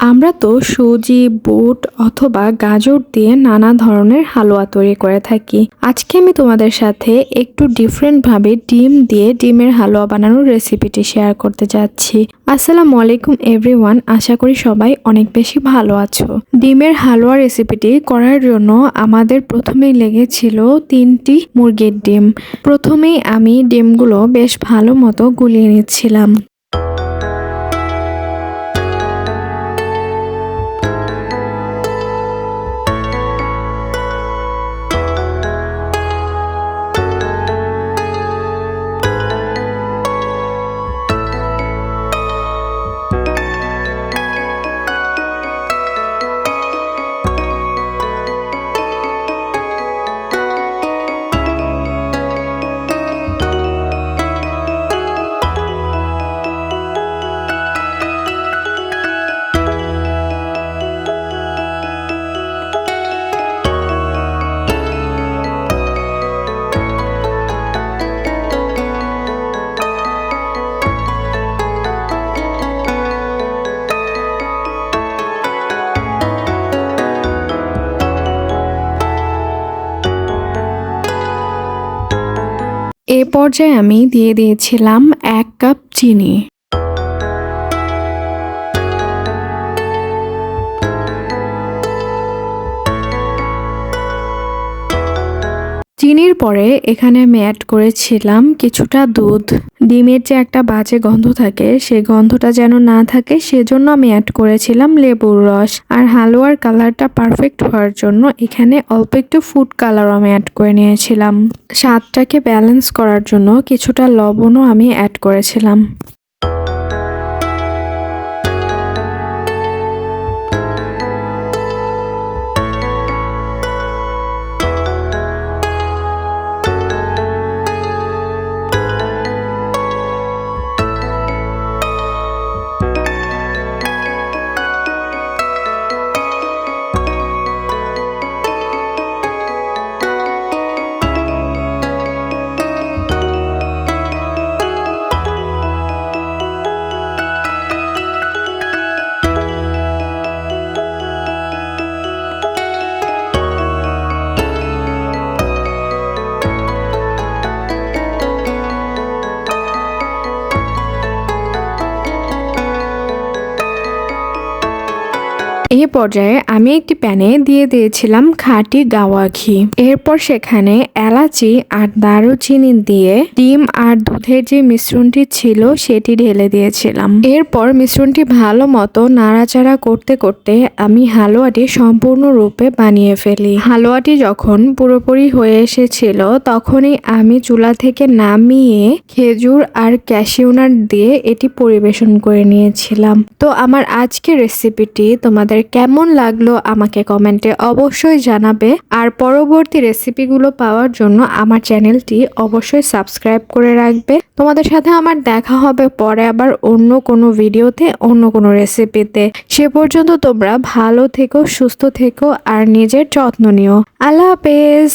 আমরা তো সুজি, বুট অথবা গাজর দিয়ে নানা ধরনের হালুয়া তৈরি করে থাকি। আজকে আমি তোমাদের সাথে একটু ডিফারেন্টভাবে ডিম দিয়ে ডিমের হালুয়া বানানোর রেসিপিটি শেয়ার করতে যাচ্ছি। আসসালামু আলাইকুম এভরিওয়ান, আশা করি সবাই অনেক বেশি ভালো আছো। ডিমের হালুয়া রেসিপিটি করার জন্য আমাদের প্রথমেই লেগেছিল 3টি মুরগির ডিম। প্রথমেই আমি ডিমগুলো বেশ ভালো মতো গুলিয়ে নিচ্ছিলাম। এ পর্যায়ে আমি দিয়ে দিয়েছিলাম 1 কাপ চিনি। চিনির পরে এখানে আমি অ্যাড করেছিলাম কিছুটা দুধ। ডিমের যে একটা বাজে গন্ধ থাকে, সেই গন্ধটা যেন না থাকে সেজন্য আমি অ্যাড করেছিলাম লেবুর রস। আর হালুয়ার কালারটা পারফেক্ট হওয়ার জন্য এখানে অল্প একটু ফুড কালারও আমি অ্যাড করে নিয়েছিলাম। স্বাদটাকে ব্যালেন্স করার জন্য কিছুটা লবণও আমি অ্যাড করেছিলাম। এই পর্যায়ে আমি একটি প্যানে দিয়ে দিয়েছিলাম খাঁটি গাওয়া ঘি। এরপর সেখানে এলাচি আর দারুচিনি দিয়ে ডিম আর দুধের যে মিশ্রণটি ছিল সেটি ঢেলে দিয়েছিলাম। এরপর মিশ্রণটি ভালো মতো নাড়াচাড়া করতে করতে আমি হালুয়াটি সম্পূর্ণরূপে বানিয়ে ফেলি। হালুয়াটি যখন পুরোপুরি হয়ে এসেছিল তখনই আমি চুলা থেকে নামিয়ে খেজুর আর ক্যাশিউ নাট দিয়ে এটি পরিবেশন করে নিয়েছিলাম। তো আমার আজকের রেসিপিটি তোমাদের কেমন লাগলো আমাকে কমেন্টে অবশ্যই জানাবে। আর পরবর্তী রেসিপিগুলো পাওয়ার জন্য আমার চ্যানেলটি অবশ্যই সাবস্ক্রাইব করে রাখবে। তোমাদের সাথে আমার দেখা হবে পরে আবার অন্য কোনো ভিডিওতে, অন্য কোনো রেসিপিতে। সে পর্যন্ত তোমরা ভালো থেকো, সুস্থ থেকো আর নিজের যত্ন নিও। আল্লাহ হাফেজ।